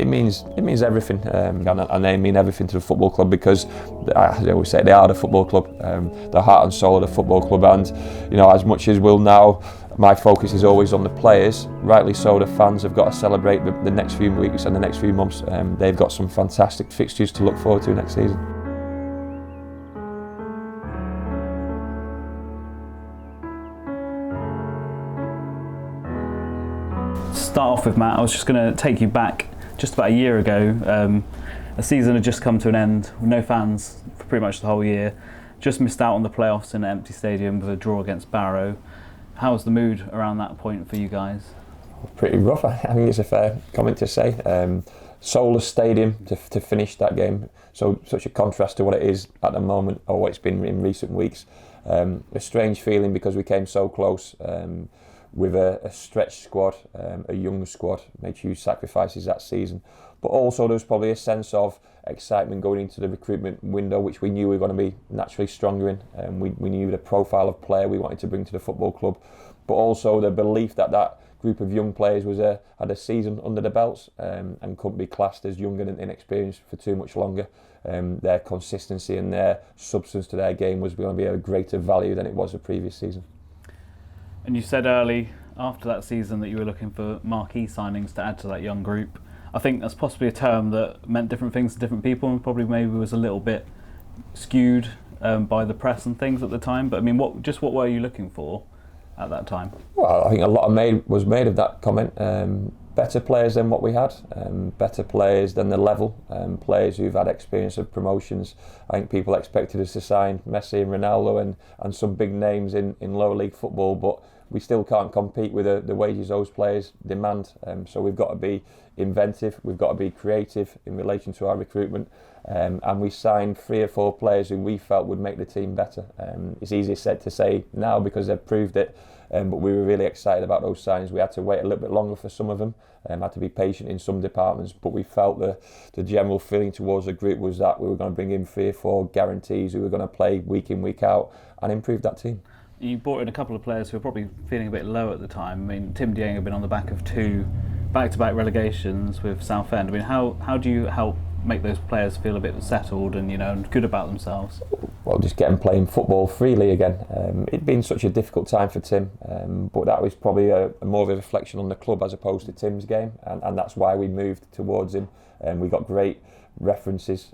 It means everything, and they mean everything to the football club, because as I always say, they are the football club, the heart and soul of the football club. And as much as we'll now, my focus is always on the players. Rightly so, the fans have got to celebrate the next few weeks and the next few months. They've got some fantastic fixtures to look forward to next season. Start off with, Matt, I was just going to take you back just about a year ago. A season had just come to an end with no fans for pretty much the whole year. Just missed out on the playoffs in an empty stadium with a draw against Barrow. How was the mood around that point for you guys? Pretty rough, I think it's a fair comment to say. Soulless stadium to finish that game, so such a contrast to what it is at the moment or what it's been in recent weeks. A strange feeling because we came so close. With a stretched squad, a young squad, made huge sacrifices that season. But also there was probably a sense of excitement going into the recruitment window, which we knew we were going to be naturally stronger in. We knew the profile of player we wanted to bring to the football club, but also the belief that that group of young players had a season under the belts and couldn't be classed as young and inexperienced for too much longer. Their consistency and their substance to their game was going to be a greater value than it was the previous season. And you said early after that season that you were looking for marquee signings to add to that young group. I think that's possibly a term that meant different things to different people, and probably maybe was a little bit skewed by the press and things at the time. But I mean, what were you looking for at that time? Well, I think a lot was made of that comment. Better players than what we had, better players than the level, players who've had experience of promotions. I think people expected us to sign Messi and Ronaldo and some big names in lower league football, but we still can't compete with the wages those players demand. So we've got to be inventive, we've got to be creative in relation to our recruitment, and we signed 3 or 4 players who we felt would make the team better. It's easier said to say now because they've proved it. But we were really excited about those signings. We had to wait a little bit longer for some of them, had to be patient in some departments, but we felt the general feeling towards the group was that we were going to bring in 3 or 4 guarantees who were going to play week in, week out and improve that team. You brought in a couple of players who were probably feeling a bit low at the time. I mean, Tim Dieng had been on the back of 2 back-to-back relegations with Southend. I mean, how do you help make those players feel a bit settled and and good about themselves? Well, just get them playing football freely again. It'd been such a difficult time for Tim, but that was probably a more of a reflection on the club as opposed to Tim's game, and that's why we moved towards him. We got great references,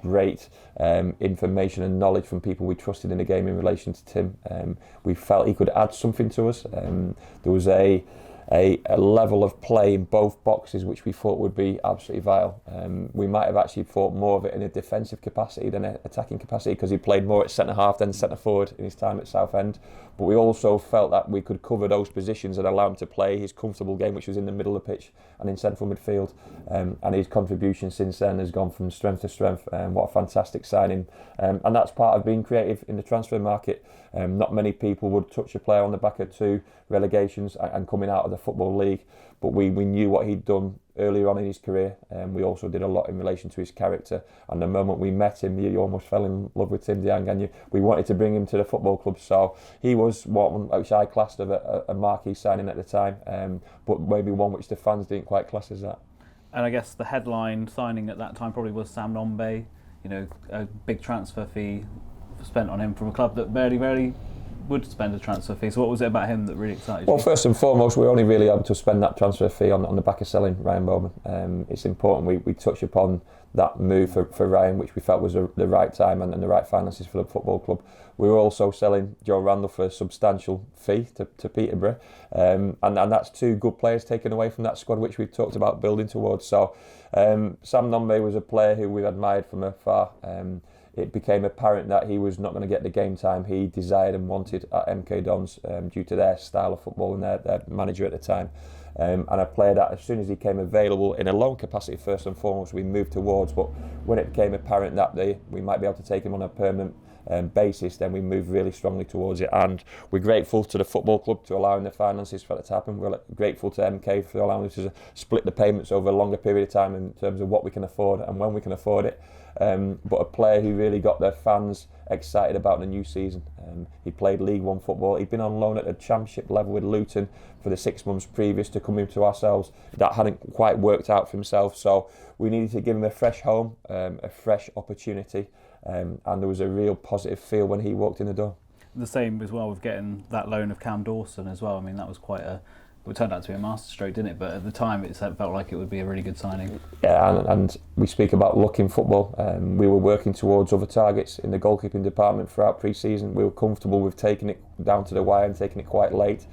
great information and knowledge from people we trusted in the game in relation to Tim. We felt he could add something to us. There was a level of play in both boxes which we thought would be absolutely vital. We might have actually thought more of it in a defensive capacity than an attacking capacity because he played more at centre half than centre forward in his time at Southend. But we also felt that we could cover those positions and allow him to play his comfortable game, which was in the middle of the pitch and in central midfield. And his contribution since then has gone from strength to strength. What a fantastic signing. And that's part of being creative in the transfer market. Not many people would touch a player on the back of 2 relegations and coming out of the Football League, but we knew what he'd done earlier on in his career, and we also did a lot in relation to his character. And the moment we met him, you almost fell in love with Tim Dieng, and we wanted to bring him to the football club. So he was which I classed as a marquee signing at the time, but maybe one which the fans didn't quite class as that. And I guess the headline signing at that time probably was Sam Nombe. A big transfer fee spent on him from a club that very would spend a transfer fee. So what was it about him that really excited you? Well, first and foremost, we were only really able to spend that transfer fee on the back of selling Ryan Bowman. It's important we touch upon that move for Ryan, which we felt was the right time and the right finances for the football club. We were also selling Joe Randall for a substantial fee to Peterborough, and that's 2 good players taken away from that squad, which we've talked about building towards. So Sam Nombe was a player who we admired from afar. It became apparent that he was not going to get the game time he desired and wanted at MK Dons due to their style of football and their manager at the time. And a player that as soon as he came available in a loan capacity first and foremost we moved towards, but when it became apparent that we might be able to take him on a permanent basis, then we move really strongly towards it. And we're grateful to the football club to allowing the finances for that to happen. We're grateful to MK for allowing us to split the payments over a longer period of time in terms of what we can afford and when we can afford it. But a player who really got their fans excited about the new season. He played League One football. He'd been on loan at the Championship level with Luton for the 6 months previous to coming to ourselves. That hadn't quite worked out for himself, so we needed to give him a fresh home, a fresh opportunity, and there was a real positive feel when he walked in the door. The same as well with getting that loan of Cam Dawson as well. I mean, that was it turned out to be a masterstroke, didn't it? But at the time, it felt like it would be a really good signing. Yeah, and we speak about luck in football. We were working towards other targets in the goalkeeping department throughout pre-season. We were comfortable with taking it down to the wire and taking it quite late.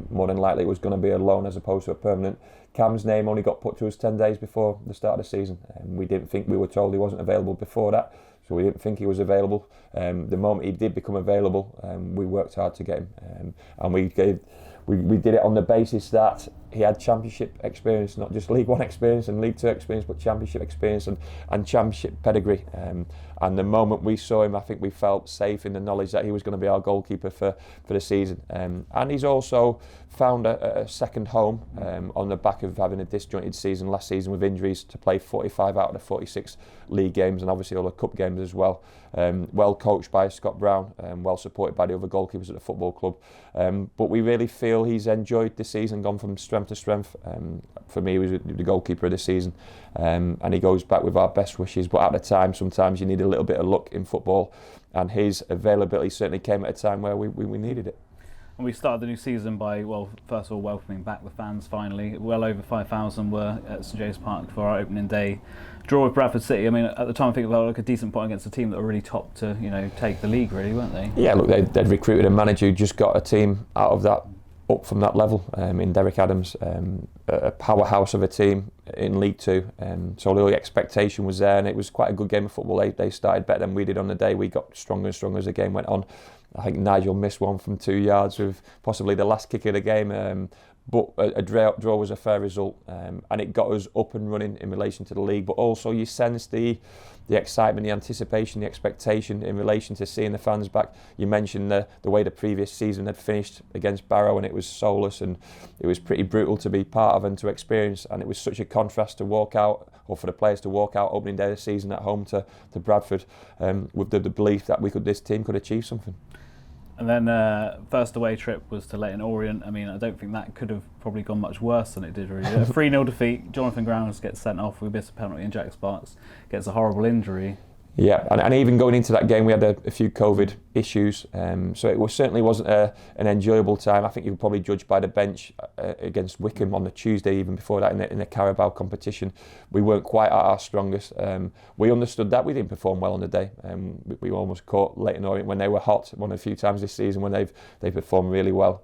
More than likely, it was going to be a loan as opposed to a permanent. Cam's name only got put to us 10 days before the start of the season. We didn't think, we were told he wasn't available before that, so we didn't think he was available. The moment he did become available, we worked hard to get him, and we did it on the basis that he had Championship experience, not just League One experience and League Two experience, but Championship experience and Championship pedigree. And the moment we saw him, I think we felt safe in the knowledge that he was going to be our goalkeeper for the season. And he's also found a second home on the back of having a disjointed season last season with injuries, to play 45 out of the 46 league games and obviously all the cup games as well. Well coached by Scott Brown, well supported by the other goalkeepers at the football club. But we really feel he's enjoyed this season, gone from strength to strength. For me, he was the goalkeeper of the season, and he goes back with our best wishes. But at the time, sometimes you need a little bit of luck in football, and his availability certainly came at a time where we needed it. And we started the new season by, first of all, welcoming back the fans finally. Well over 5,000 were at St James Park for our opening day draw with Bradford City. I mean, at the time, I think it felt like a decent point against a team that were really top to, take the league, really, weren't they? Yeah, look, they'd recruited a manager who just got a team out of that, up from that level, in Derek Adams, a powerhouse of a team in League Two. So the expectation was there, and it was quite a good game of football. They started better than we did on the day. We got stronger and stronger as the game went on. I think Nigel missed one from 2 yards with possibly the last kick of the game. But a draw was a fair result, and it got us up and running in relation to the league. But also you sense the excitement, the anticipation, the expectation in relation to seeing the fans back. You mentioned the way the previous season had finished against Barrow, and it was soulless, and it was pretty brutal to be part of and to experience. And it was such a contrast to walk out, or for the players to walk out opening day of the season at home to Bradford, with the belief that this team could achieve something. And then first away trip was to Leyton Orient. I mean, I don't think that could have probably gone much worse than it did, really. A 3-0 defeat, Jonathan Grounds gets sent off, we miss a penalty, and Jack Sparks gets a horrible injury. Yeah, and even going into that game, we had a few COVID issues, so it certainly wasn't an enjoyable time. I think you could probably judge by the bench against Wickham on the Tuesday, even before that in the Carabao competition. We weren't quite at our strongest. We understood that. We didn't perform well on the day. We almost caught Leyton Orient when they were hot, one of the few times this season when they performed really well.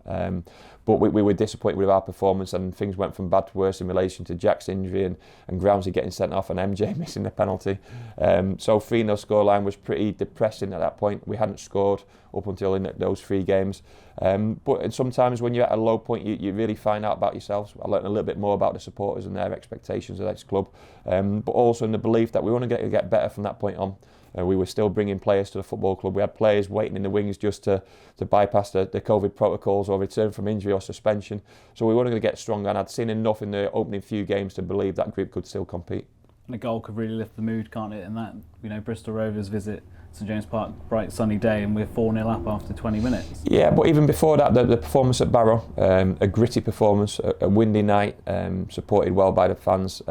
But we were disappointed with our performance, and things went from bad to worse in relation to Jack's injury and Groundsy getting sent off and MJ missing the penalty. So 3-0 scoreline was pretty depressing at that point. We hadn't scored up until in those 3 games. But sometimes when you're at a low point, you really find out about yourselves. I learned a little bit more about the supporters and their expectations of this club, but also in the belief that we want to get better from that point on. We were still bringing players to the football club. We had players waiting in the wings just to bypass the COVID protocols or return from injury or suspension. So we wanted to get stronger, and I'd seen enough in the opening few games to believe that group could still compete. And a goal could really lift the mood, can't it? And that, Bristol Rovers visit St James Park, bright sunny day, and we're 4-0 up after 20 minutes. Yeah, but even before that, the performance at Barrow, a gritty performance, a windy night, supported well by the fans.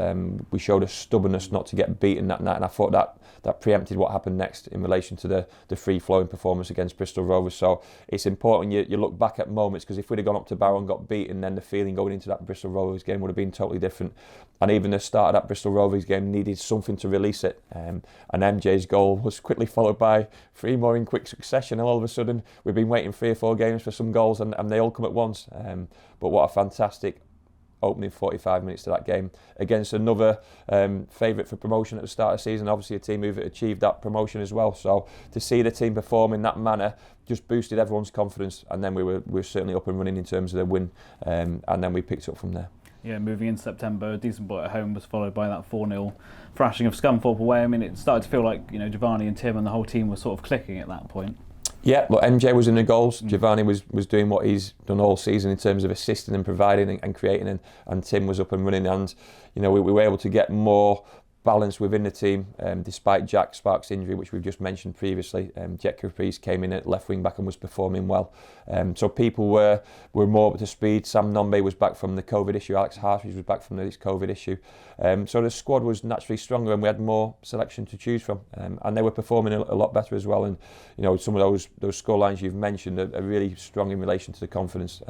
We showed a stubbornness not to get beaten that night, and I thought that preempted what happened next in relation to the free-flowing performance against Bristol Rovers. So it's important you look back at moments, because if we'd have gone up to Barrow and got beaten, then the feeling going into that Bristol Rovers game would have been totally different. And even the start of that Bristol Rovers game needed something to release it. And MJ's goal was quickly followed by 3 more in quick succession, and all of a sudden we've been waiting 3 or 4 games for some goals, and they all come at once. But what a fantastic opening 45 minutes to that game against another favourite for promotion at the start of the season, obviously a team who've achieved that promotion as well. So to see the team perform in that manner just boosted everyone's confidence, and then we were certainly up and running in terms of the win, and then we picked up from there. Yeah, moving into September, a decent boy at home was followed by that 4-0 thrashing of Scunthorpe away. I mean, it started to feel like, you know, Giovanni and Tim and the whole team were sort of clicking at that point. Yeah, look, MJ was in the goals. Giovanni was doing what he's done all season in terms of assisting and providing and creating, and Tim was up and running. And you know, we were able to get more balance within the team, despite Jack Sparks' injury, which we've just mentioned previously. Jet Caprice came in at left wing back and was performing well. So people were more up to speed. Sam Nombe was back from the COVID issue. Alex Hartridge was back from this COVID issue. So the squad was naturally stronger, and we had more selection to choose from. And they were performing a lot better as well. And you know, some of those score lines you've mentioned are really strong in relation to the confidence.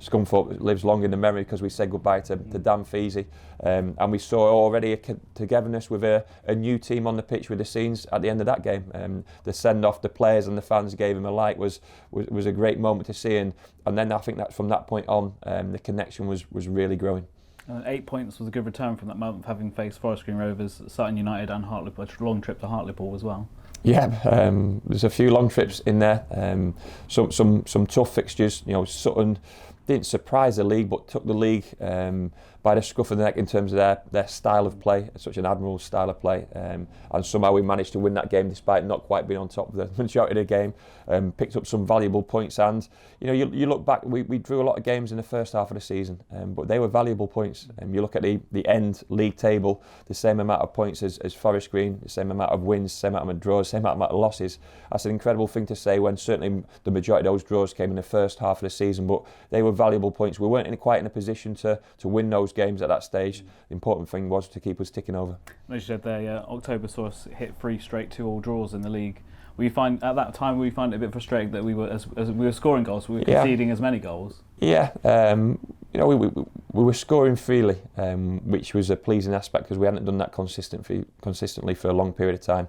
Scunthorpe lives long in the memory because we said goodbye to Dan Feasy, and we saw already a togetherness with a new team on the pitch with the scenes at the end of that game. The send off the players and the fans gave him alike was a great moment to see, and then I think that from that point on, the connection was really growing. 8 points was a good return from that month, having faced Forest Green Rovers, Sutton United and Hartlepool, a long trip to Hartlepool as well. Yeah, there's a few long trips in there. Some tough fixtures. You know, Sutton didn't surprise the league, but took the league by the scruff of the neck in terms of their style of play, such an admirable style of play. And somehow we managed to win that game despite not quite being on top of the majority of the game. Picked up some valuable points, and you know, you look back, we drew a lot of games in the first half of the season, but they were valuable points. You look at the end league table, the same amount of points as Forest Green, the same amount of wins, same amount of draws, same amount of losses. That's an incredible thing to say when certainly the majority of those draws came in the first half of the season, but they were valuable points. We weren't quite in a position to win those games at that stage. The important thing was to keep us ticking over. As you said there, October saw us hit 3 straight 2-2 draws in the league. We find at that time it a bit frustrating that we were as we were scoring goals, we were conceding as many goals. Yeah, you know, we were scoring freely, which was a pleasing aspect because we hadn't done that consistently for a long period of time.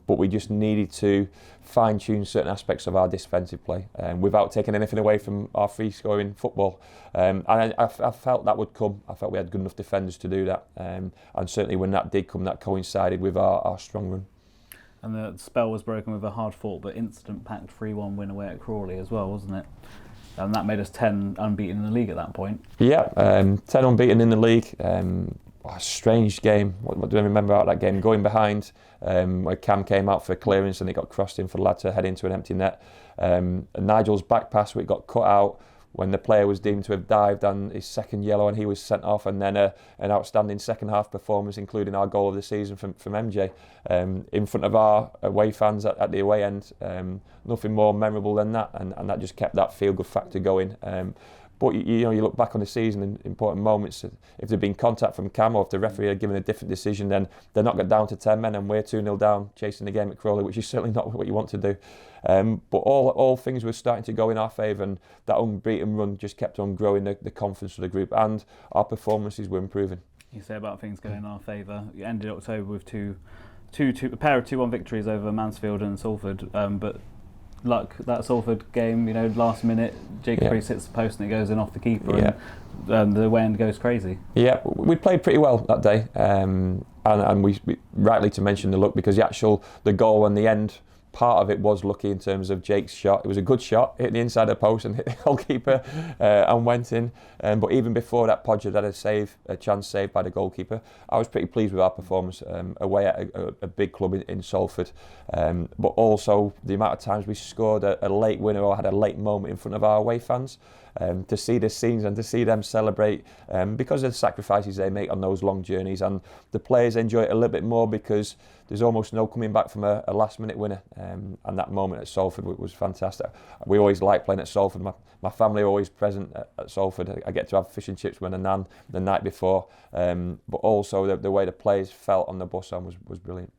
But we just needed to fine-tune certain aspects of our defensive play without taking anything away from our free-scoring football. And I felt that would come. I felt we had good enough defenders to do that. And certainly when that did come, that coincided with our strong run. And the spell was broken with a hard-fought but instant-packed 3-1 win away at Crawley as well, wasn't it? And that made us 10 unbeaten in the league at that point. Yeah, 10 unbeaten in the league. A strange game. What do I remember about that game? Going behind, where Cam came out for clearance and it got crossed in for the lad to head into an empty net. And Nigel's back pass, where it got cut out when the player was deemed to have dived, and his second yellow, and he was sent off. And then an outstanding second half performance, including our goal of the season from MJ in front of our away fans at the away end. Nothing more memorable than that, and that just kept that feel-good factor going. But you know, you look back on the season in important moments. If there'd been contact from Cam, or if the referee had given a different decision, then they're not got down to 10 men, and we're 2-0 down, chasing the game at Crawley, which is certainly not what you want to do. But all things were starting to go in our favour, and that unbeaten run just kept on growing the confidence of the group, and our performances were improving. You say about things going in our favour. You ended October with a pair of 2-1 victories over Mansfield and Salford, but luck, that Salford game, you know, last minute, Jake Priest hits the post and it goes in off the keeper, and the away end goes crazy. Yeah, we played pretty well that day, and we rightly to mention the luck, because the goal and the end part of it was lucky in terms of Jake's shot. It was a good shot, hit the inside of the post and hit the goalkeeper and went in. But even before that, Podge had a chance saved by the goalkeeper. I was pretty pleased with our performance away at a big club in Salford. But also the amount of times we scored a late winner or had a late moment in front of our away fans. To see the scenes and to see them celebrate because of the sacrifices they make on those long journeys, and the players enjoy it a little bit more because there's almost no coming back from a last minute winner, and that moment at Salford was fantastic. We always like playing at Salford. My family are always present at Salford. I get to have fish and chips with a nan the night before, but also the way the players felt on the bus on was brilliant.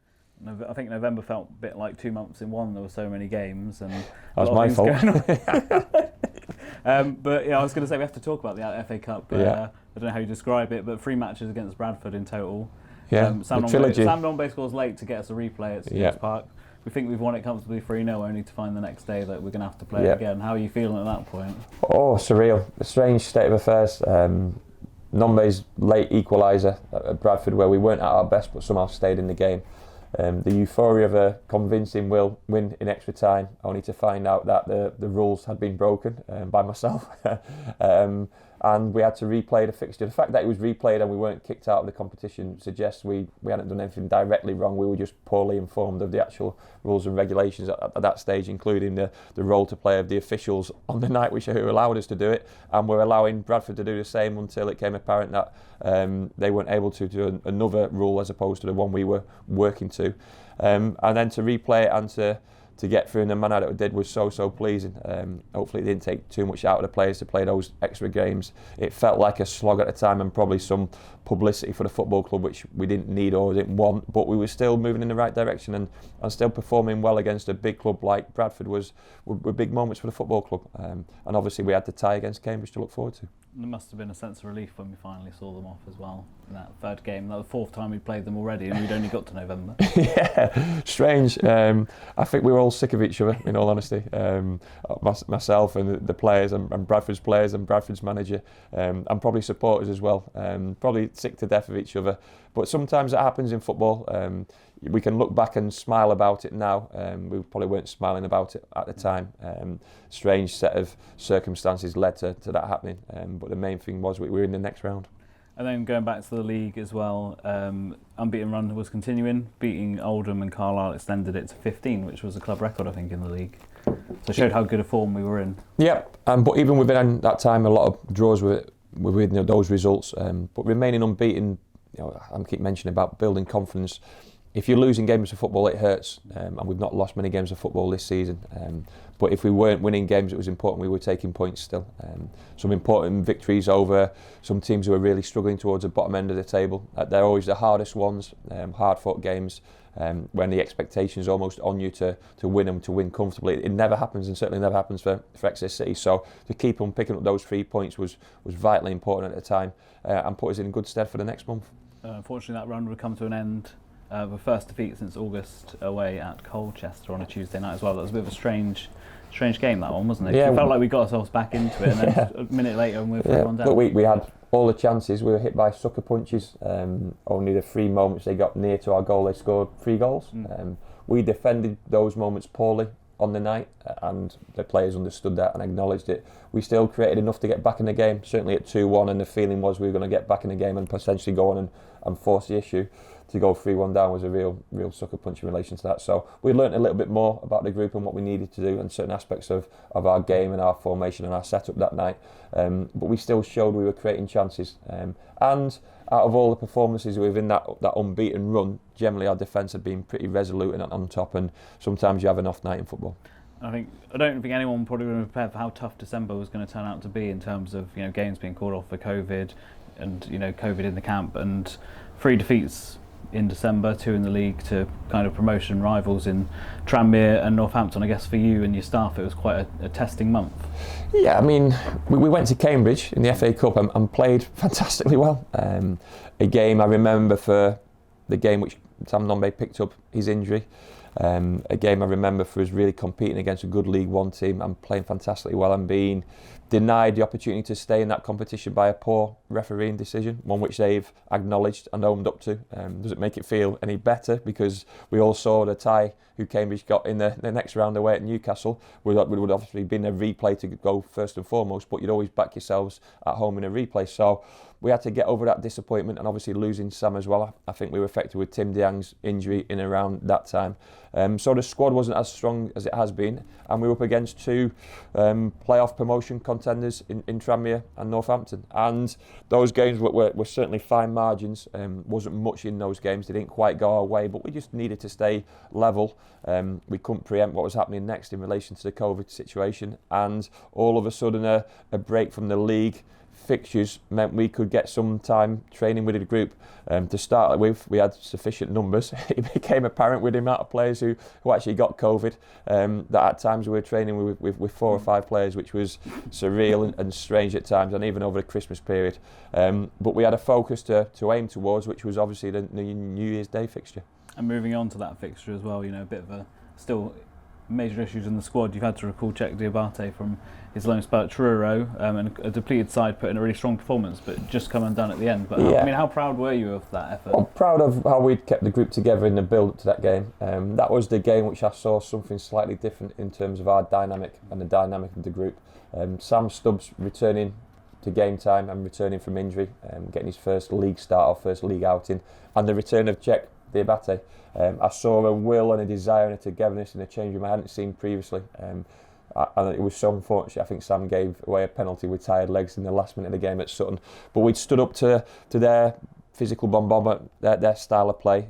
I think November felt a bit like 2 months in one. There were so many games, and that was my fault. But yeah, I was going to say we have to talk about the FA Cup. I don't know how you describe it, but 3 matches against Bradford in total. Sam Nombe scores late to get us a replay at St Park. We think we've won it comfortably 3-0, only to find the next day that we're going to have to play it again. How are you feeling at that point? Oh, surreal. A strange state of affairs. Nombe's late equaliser at Bradford, where we weren't at our best but somehow stayed in the game. The euphoria of a convincing win in extra time, only to find out that the rules had been broken by myself. and we had to replay the fixture. The fact that it was replayed and we weren't kicked out of the competition suggests we hadn't done anything directly wrong. We were just poorly informed of the actual rules and regulations at that stage, including the role to play of the officials on the night, who allowed us to do it, and were allowing Bradford to do the same until it became apparent that they weren't able to do another rule as opposed to the one we were working to. And then to replay it and to get through in the manner that it did was so pleasing. Hopefully it didn't take too much out of the players to play those extra games. It felt like a slog at the time and probably some publicity for the football club, which we didn't need or didn't want, but we were still moving in the right direction and still performing well against a big club like Bradford were big moments for the football club. And obviously we had the tie against Cambridge to look forward to. There must have been a sense of relief when we finally saw them off as well in that third game. That was the fourth time we played them already and we'd only got to November. Yeah, strange. I think we were all sick of each other, in all honesty. Myself and the players and Bradford's players and Bradford's manager, and probably supporters as well. Probably sick to death of each other. But sometimes it happens in football. We can look back and smile about it now. We probably weren't smiling about it at the time. Strange set of circumstances led to that happening. But the main thing was we were in the next round. And then going back to the league as well, unbeaten run was continuing, beating Oldham, and Carlisle extended it to 15, which was a club record, I think, in the league. So it showed how good a form we were in. Yeah, but even within that time, a lot of draws were with those results. But remaining unbeaten, I keep mentioning about building confidence. If you're losing games of football, it hurts, and we've not lost many games of football this season. But if we weren't winning games, it was important we were taking points still. Some important victories over some teams who are really struggling towards the bottom end of the table. They're always the hardest ones, hard-fought games, when the expectation is almost on you to win them, to win comfortably. It never happens, and certainly never happens for Exeter City. So to keep on picking up those 3 points was vitally important at the time, and put us in good stead for the next month. Unfortunately, that run would come to an end. The first defeat since August away at Colchester on a Tuesday night as well. That was a bit of a strange game, that one, wasn't it? Yeah, it felt like we got ourselves back into it, and then a minute later and we were 3-1 down. But we had all the chances. We were hit by sucker punches. Only the 3 moments they got near to our goal, they scored 3 goals. We defended those moments poorly on the night, and the players understood that and acknowledged it. We still created enough to get back in the game, certainly at 2-1, and the feeling was we were going to get back in the game and potentially go on and force the issue. To go 3-1 down was a real sucker punch in relation to that. So we learnt a little bit more about the group and what we needed to do and certain aspects of our game and our formation and our setup that night. But we still showed we were creating chances. And out of all the performances within that unbeaten run, generally our defence had been pretty resolute and on top, and sometimes you have an off night in football. I don't think anyone probably would have prepared for how tough December was going to turn out to be in terms of games being called off for COVID and COVID in the camp, and 3 defeats in December, 2 in the league to kind of promotion rivals in Tranmere and Northampton. I guess for you and your staff it was quite a testing month. Yeah, I mean, we went to Cambridge in the FA Cup and played fantastically well. A game I remember for the game which Sam Nombe picked up his injury. A game I remember for us really competing against a good League One team and playing fantastically well and being denied the opportunity to stay in that competition by a poor refereeing decision, one which they've acknowledged and owned up to. Does it make it feel any better? Because we all saw the tie who Cambridge got in the next round away at Newcastle would obviously been a replay to go first and foremost, but you'd always back yourselves at home in a replay. So we had to get over that disappointment, and obviously losing Sam as well. I think we were affected with Tim Diang's injury in and around that time. So the squad wasn't as strong as it has been, and we were up against 2 playoff promotion contenders in Tranmere and Northampton. And those games were certainly fine margins. Wasn't much in those games. They didn't quite go our way, but we just needed to stay level. We couldn't preempt what was happening next in relation to the COVID situation, and all of a sudden a break from the league fixtures meant we could get some time training with the group. To start with, we had sufficient numbers. It became apparent with the amount of players who actually got COVID that at times we were training with 4 or 5 players, which was surreal and strange at times, and even over the Christmas period. But we had a focus to aim towards, which was obviously the New Year's Day fixture. And moving on to that fixture as well, a bit of a still major issues in the squad. You've had to recall Czech Diabate from his loan spell at Truro, and a depleted side put in a really strong performance, but just come undone at the end. But yeah. How proud were you of that effort? I'm proud of how we'd kept the group together in the build up to that game. That was the game which I saw something slightly different in terms of our dynamic and the dynamic of the group. Sam Stubbs returning to game time and returning from injury, getting his first league start or first league outing, and the return of Czech Diabate. I saw a will and a desire and a togetherness in a change room I hadn't seen previously. And it was so unfortunate. I think Sam gave away a penalty with tired legs in the last minute of the game at Sutton. But we'd stood up to their physical bombardment, their style of play.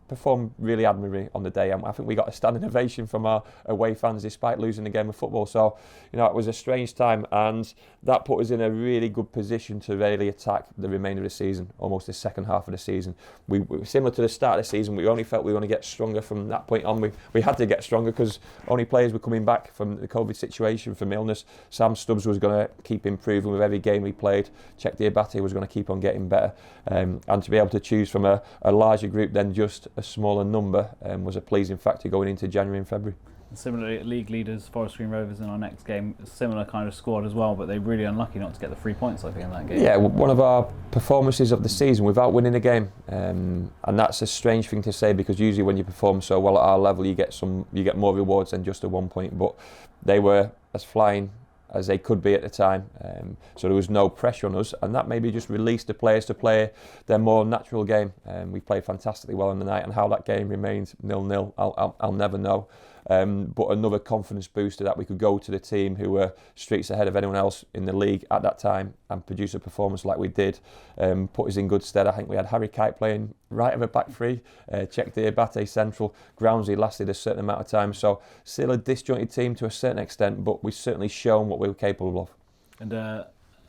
Performed really admirably on the day, and I think we got a standing ovation from our away fans despite losing the game of football. So, you know, it was a strange time, and that put us in a really good position to really attack the remainder of the season, almost the second half of the season. We similar to the start of the season, we only felt we were going to get stronger from that point on. We had to get stronger because only players were coming back from the COVID situation, from illness. Sam Stubbs was going to keep improving with every game he played. Czech Diabate was going to keep on getting better, and to be able to choose from a larger group than just a smaller number was a pleasing factor going into January and February. Similarly, league leaders Forest Green Rovers in our next game, a similar kind of squad as well, but they're really unlucky not to get the 3 points, I think, in that game. Yeah, one of our performances of the season without winning a game, and that's a strange thing to say because usually when you perform so well at our level, you get more rewards than just a 1 point. But they were as flying as they could be at the time, so there was no pressure on us, and that maybe just released the players to play their more natural game. We played fantastically well in the night, and how that game remained 0-0, I'll never know. But another confidence booster that we could go to the team who were streets ahead of anyone else in the league at that time and produce a performance like we did, put us in good stead. I think we had Harrogate playing right of a back three, Czech Diabate central, Groundsley lasted a certain amount of time, so still a disjointed team to a certain extent, but we've certainly shown what we were capable of. And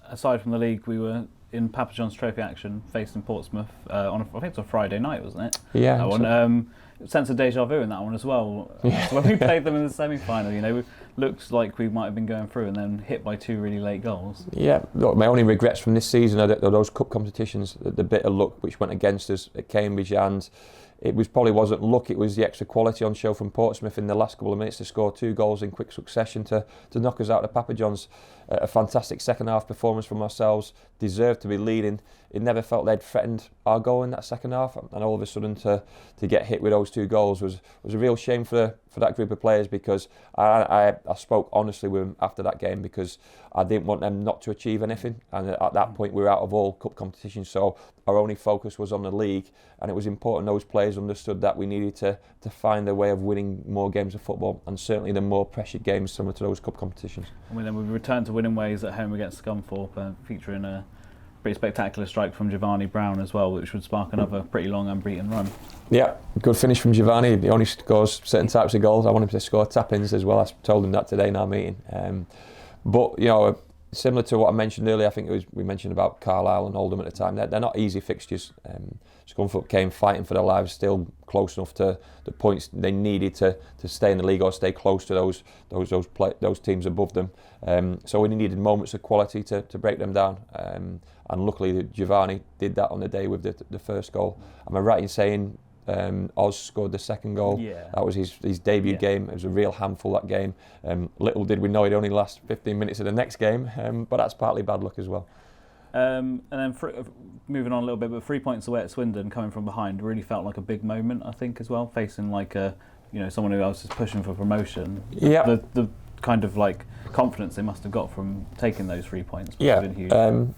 aside from the league, we were in Papa John's Trophy action, facing Portsmouth I think it was a Friday night, wasn't it? Yeah. That one. Sense of deja vu in that one as well. Yeah. So when we played them in the semi-final, you know, it looks like we might have been going through and then hit by 2 really late goals. Yeah, look, my only regrets from this season are those cup competitions, the bit of luck which went against us at Cambridge, and it probably wasn't luck, it was the extra quality on show from Portsmouth in the last couple of minutes to score 2 goals in quick succession to knock us out of Papa John's. A fantastic second half performance from ourselves, deserved to be leading. It never felt they'd threatened our goal in that second half, and all of a sudden to get hit with those 2 goals was a real shame for that group of players, because I spoke honestly with them after that game because I didn't want them not to achieve anything, and at that point we were out of all cup competitions, so our only focus was on the league, and it was important those players understood that we needed to find a way of winning more games of football, and certainly the more pressured games similar to those cup competitions. And then we returned to winning ways at home against Scunthorpe, featuring a pretty spectacular strike from Giovanni Brown as well, which would spark another pretty long unbeaten run. Yeah, good finish from Giovanni. He only scores certain types of goals. I want him to score tap-ins as well. I told him that today in our meeting. But, you know, similar to what I mentioned earlier, I think we mentioned about Carlisle and Oldham at the time. They're not easy fixtures. Scunthorpe came fighting for their lives, still close enough to the points they needed to stay in the league or stay close to those teams above them. So we needed moments of quality to break them down. And luckily Giovanni did that on the day with the first goal. Am I right in saying Oz scored the second goal? Yeah. That was his debut game. It was a real handful, that game. Little did we know it'd only last 15 minutes of the next game, but that's partly bad luck as well. And then moving on a little bit, but 3 points away at Swindon, coming from behind, really felt like a big moment, I think, as well, facing like someone who else is pushing for promotion. Yeah. The kind of like confidence they must have got from taking those 3 points. Yeah. Been huge.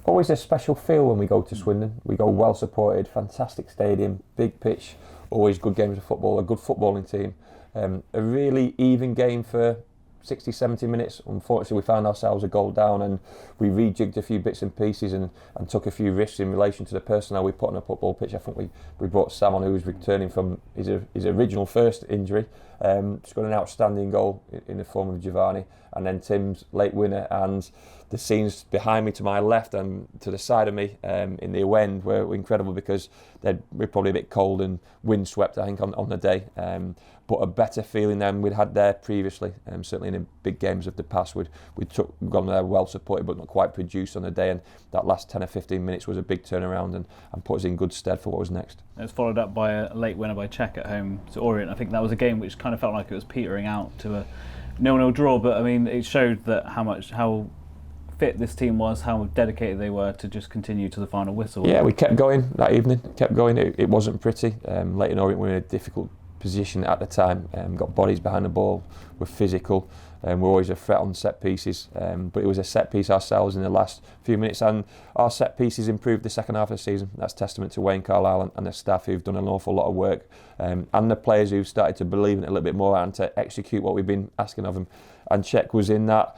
Always a special feel when we go to Swindon. We go well supported, fantastic stadium, big pitch, always good games of football, a good footballing team. A really even game for 60, 70 minutes. Unfortunately, we found ourselves a goal down, and we rejigged a few bits and pieces and took a few risks in relation to the personnel we put on a football pitch. I think we brought Sam on, who was returning from his original first injury. Scored an outstanding goal in the form of Giovanni, and then Tim's late winner, and the scenes behind me to my left and to the side of me in the away end were incredible, because we're probably a bit cold and windswept, I think, on the day. But a better feeling than we'd had there previously. Certainly in the big games of the past, we'd gone there well supported but not quite produced on the day, and that last 10 or 15 minutes was a big turnaround and put us in good stead for what was next. It was followed up by a late winner by Czech at home to Orient. I think that was a game which kind of felt like it was petering out to a 0-0 draw, but I mean, it showed that how fit this team was, how dedicated they were to just continue to the final whistle. Yeah, we kept going that evening, It wasn't pretty. Leighton Orient were in a difficult position at the time, got bodies behind the ball, were physical, We're always a threat on set pieces, but it was a set piece ourselves in the last few minutes, and our set pieces improved the second half of the season. That's testament to Wayne Carlisle and the staff who've done an awful lot of work, and the players who've started to believe in it a little bit more and to execute what we've been asking of them. And Czech was in that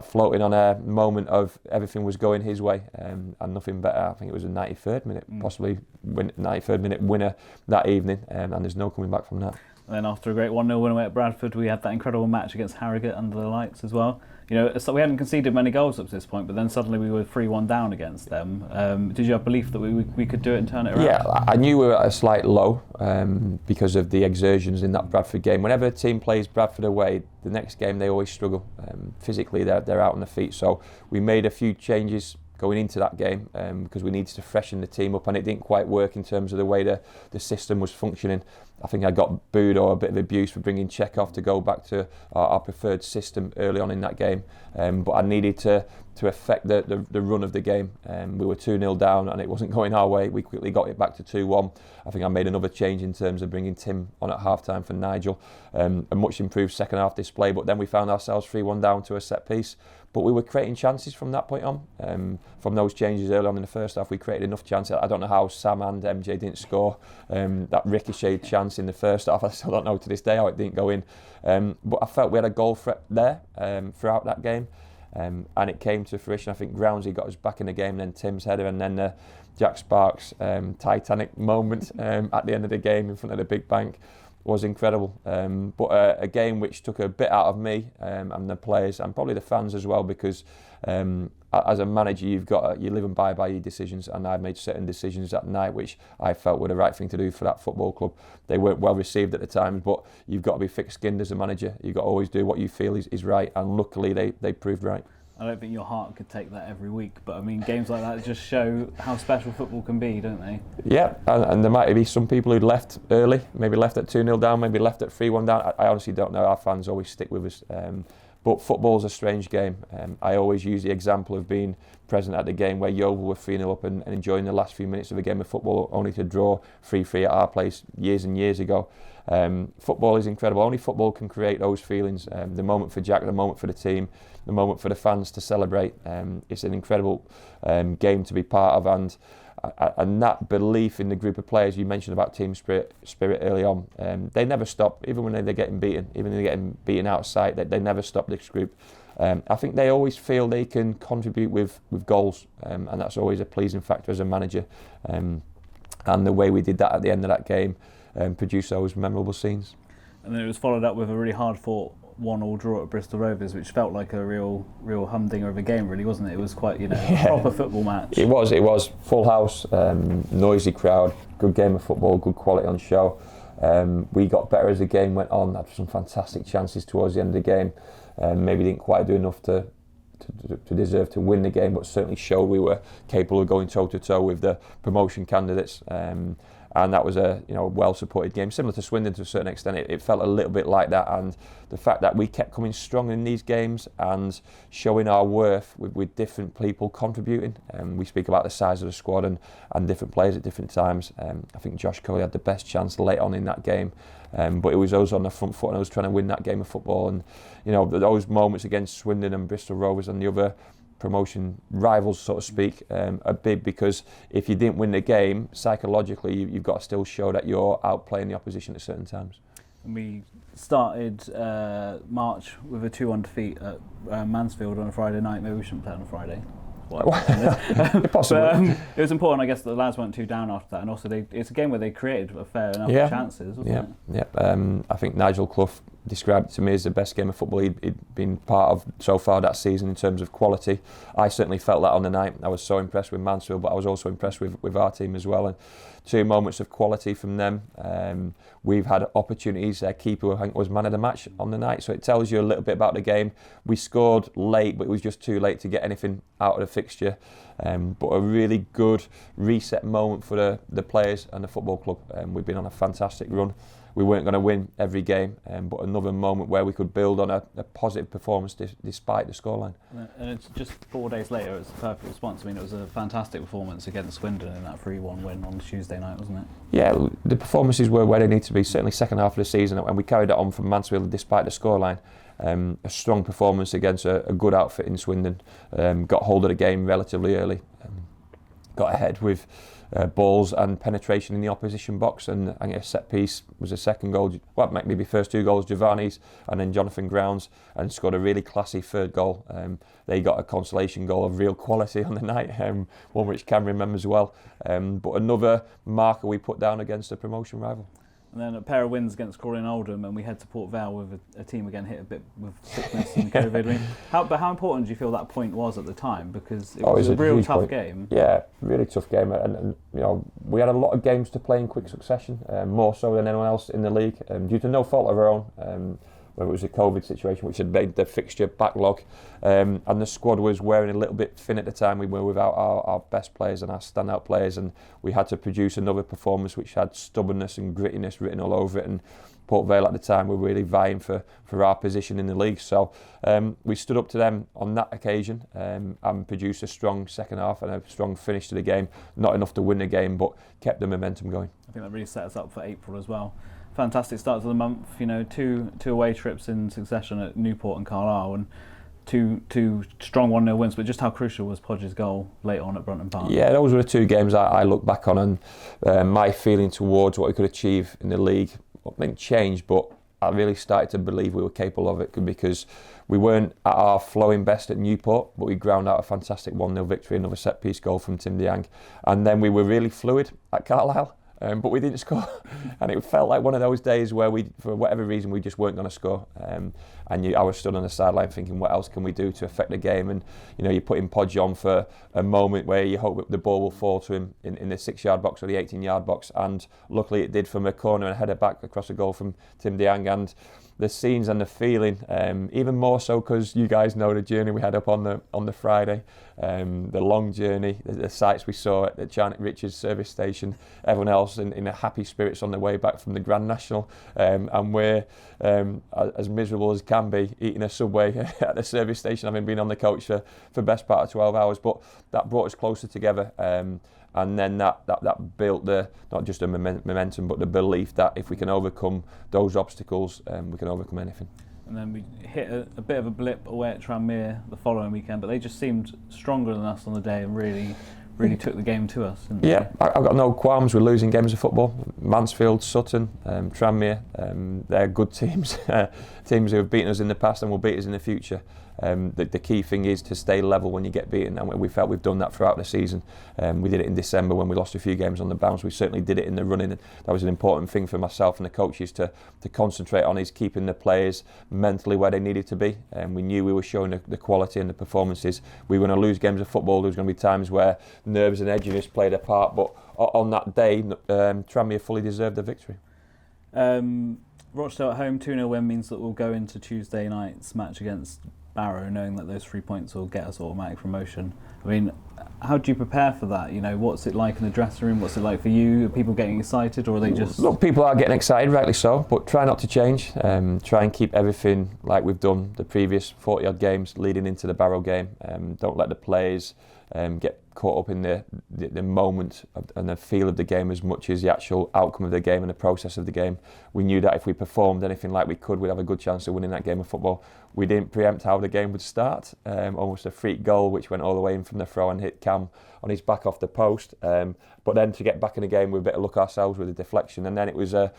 floating on a moment of everything was going his way, and nothing better. I think it was a 93rd minute, possibly 93rd minute winner that evening, and there's no coming back from that. And then after a great 1-0 win away at Bradford, we had that incredible match against Harrogate under the lights as well. You know, so we hadn't conceded many goals up to this point, but then suddenly we were 3-1 down against them. Did you have belief that we could do it and turn it around? Yeah, I knew we were at a slight low because of the exertions in that Bradford game. Whenever a team plays Bradford away, the next game they always struggle. Physically, they're out on their feet. So we made a few changes going into that game because we needed to freshen the team up, and it didn't quite work in terms of the way the system was functioning. I think I got booed or a bit of abuse for bringing Czech off to go back to our preferred system early on in that game, but I needed to affect the run of the game. We were 2-0 down and it wasn't going our way. We quickly got it back to 2-1. I think I made another change in terms of bringing Tim on at half-time for Nigel. A much improved second half display, but then we found ourselves 3-1 down to a set piece. But we were creating chances from that point on. From those changes early on in the first half, we created enough chances. I don't know how Sam and MJ didn't score that ricocheted chance in the first half. I still don't know to this day how it didn't go in. But I felt we had a goal threat there throughout that game. And it came to fruition. I think Groundsy got us back in the game, then Tim's header, and then Jack Sparks' Titanic moment at the end of the game in front of the big bank was incredible. But a game which took a bit out of me and the players and probably the fans as well, because as a manager you live and die by your decisions, and I made certain decisions that night which I felt were the right thing to do for that football club. They weren't well received at the time, but you've got to be thick-skinned as a manager. You've got to always do what you feel is right, and luckily they proved right. I don't think your heart could take that every week, but I mean, games like that just show how special football can be, don't they? Yeah, and there might be some people who'd left early, maybe left at 2-0 down, maybe left at 3-1 down. I honestly don't know. Our fans always stick with us. But football's a strange game. I always use the example of being present at the game where Yeovil were 3-0 up and enjoying the last few minutes of a game of football, only to draw 3-3 at our place years and years ago. Football is incredible. Only football can create those feelings. The moment for Jack, the moment for the team, the moment for the fans to celebrate. It's an incredible game to be part of, and that belief in the group of players you mentioned about team spirit early on, they never stop, even when they're getting beaten, even when they're getting beaten outside, they never stop this group. I think they always feel they can contribute with goals, and that's always a pleasing factor as a manager. And the way we did that at the end of that game produced those memorable scenes. And then it was followed up with a really hard-fought 1-1 draw at Bristol Rovers, which felt like a real humdinger of a game, really, wasn't it? It was quite, a proper football match. It was full house, noisy crowd, good game of football, good quality on show. We got better as the game went on, had some fantastic chances towards the end of the game. Maybe didn't quite do enough to deserve to win the game, but certainly showed we were capable of going toe-to-toe with the promotion candidates. And that was a well-supported game, similar to Swindon to a certain extent. It felt a little bit like that, and the fact that we kept coming strong in these games and showing our worth with different people contributing. We speak about the size of the squad and different players at different times. I think Josh Coley had the best chance late on in that game, but it was us on the front foot and us trying to win that game of football. And those moments against Swindon and Bristol Rovers and the other promotion rivals, so to speak, are big, because if you didn't win the game, psychologically you've got to still show that you're outplaying the opposition at certain times. And we started March with a 2-1 defeat at Mansfield on a Friday night. Maybe we shouldn't play on a Friday. Possibly. It was important, I guess, that the lads weren't too down after that, and also it's a game where they created a fair enough chances, wasn't it? Yeah. I think Nigel Clough described it to me as the best game of football he'd been part of so far that season in terms of quality. I certainly felt that on the night. I was so impressed with Mansfield, but I was also impressed with our team as well. And 2 moments of quality from them. We've had opportunities. Their keeper, I think, was man of the match on the night, so it tells you a little bit about the game. We scored late, but it was just too late to get anything out of the fixture. But a really good reset moment for the players and the football club. We've been on a fantastic run. We weren't going to win every game, but another moment where we could build on a positive performance despite the scoreline. And it's just 4 days later, it's a perfect response. I mean, it was a fantastic performance against Swindon in that 3-1 win on Tuesday night, wasn't it? Yeah, the performances were where they need to be, certainly second half of the season, and we carried it on from Mansfield despite the scoreline. A strong performance against a good outfit in Swindon. Got hold of the game relatively early. Got ahead with balls and penetration in the opposition box, and I guess set piece was a second goal. Well, maybe first 2 goals, Giovanni's, and then Jonathan Grounds, and scored a really classy third goal. They got a consolation goal of real quality on the night, one which Cam remembers well. But another marker we put down against a promotion rival. And then a pair of wins against Crawley and Oldham, and we head to Port Vale with a team again hit a bit with sickness and COVID. I mean, how important do you feel that point was at the time? Because it was a real tough game. Yeah, really tough game, and we had a lot of games to play in quick succession, more so than anyone else in the league, due to no fault of our own. Whether it was a COVID situation which had made the fixture backlog, and the squad was wearing a little bit thin at the time. We were without our best players and our standout players, and we had to produce another performance which had stubbornness and grittiness written all over it. And Port Vale at the time were really vying for our position in the league, so we stood up to them on that occasion, and produced a strong second half and a strong finish to the game. Not enough to win the game, but kept the momentum going. I think that really set us up for April as well. Fantastic start to the month, two away trips in succession at Newport and Carlisle, and two strong 1-0 wins. But just how crucial was Podge's goal late on at Brunton Park? Yeah, those were the 2 games I look back on, and my feeling towards what we could achieve in the league didn't change, but I really started to believe we were capable of it, because we weren't at our flowing best at Newport, but we ground out a fantastic 1-0 victory, another set piece goal from Tim Diang, and then we were really fluid at Carlisle. But we didn't score, and it felt like one of those days where we, for whatever reason, we just weren't going to score. I was stood on the sideline thinking, what else can we do to affect the game? And you're putting Podge on for a moment where you hope the ball will fall to him in the 6-yard box or the 18-yard box, and luckily it did from a corner and a header back across a goal from Tim Diang. And the scenes and the feeling, even more so because you guys know the journey we had up on the Friday, the long journey, the sights we saw at the Janet Richards service station, everyone else in a happy spirits on their way back from the Grand National, and we're as miserable as can be, eating a Subway at the service station, having been on the coach for best part of 12 hours. But that brought us closer together. And then that built not just the momentum, but the belief that if we can overcome those obstacles, we can overcome anything. And then we hit a bit of a blip away at Tranmere the following weekend, but they just seemed stronger than us on the day and really took the game to us. Yeah, I've got no qualms with losing games of football. Mansfield, Sutton, Tranmere, they're good teams, teams who have beaten us in the past and will beat us in the future. The key thing is to stay level when you get beaten, and we felt we've done that throughout the season. We did it in December when we lost a few games on the bounce. We certainly did it in the running, and that was an important thing for myself and the coaches to concentrate on, is keeping the players mentally where they needed to be. We knew we were showing the quality and the performances. We were going to lose games of football. There was going to be times where nerves and edginess played a part, but on that day, Tranmere fully deserved the victory. Rochdale at home, 2-0 win means that we'll go into Tuesday night's match against Barrow knowing that those 3 points will get us automatic promotion. I mean, how do you prepare for that? What's it like in the dressing room? What's it like for you? Are people getting excited, or are they just... Look, people are getting excited, rightly so, but try not to change. Try and keep everything like we've done the previous 40-odd games leading into the Barrow game. Don't let the players get caught up in the moment and the feel of the game as much as the actual outcome of the game and the process of the game. We knew that if we performed anything like we could, we'd have a good chance of winning that game of football. We didn't preempt how the game would start. Almost a freak goal which went all the way in from the throw and hit Cam on his back off the post. But then to get back in the game, we better look ourselves with a deflection, and then it was a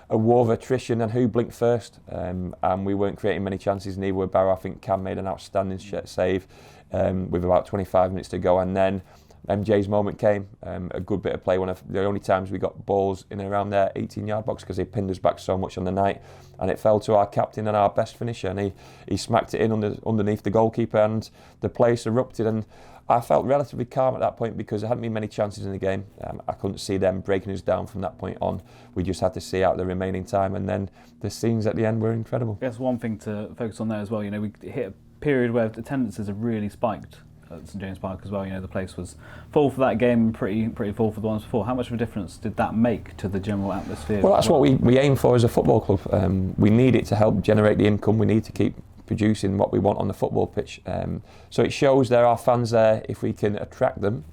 war of attrition and who blinked first. And we weren't creating many chances, neither were Barrow. I think Cam made an outstanding save with about 25 minutes to go, and then MJ's moment came. A good bit of play, one of the only times we got balls in and around their 18-yard box, because he pinned us back so much on the night, and it fell to our captain and our best finisher, and he smacked it in underneath the goalkeeper, and the place erupted. And I felt relatively calm at that point because there hadn't been many chances in the game. I couldn't see them breaking us down from that point on. We just had to see out the remaining time, and then the scenes at the end were incredible. I guess one thing to focus on there as well, we hit a period where attendances have really spiked at St James Park as well. The place was full for that game and pretty full for the ones before. How much of a difference did that make to the general atmosphere? Well, that's what we aim for as a football club. We need it to help generate the income. We need to keep producing what we want on the football pitch. So it shows there are fans there if we can attract them.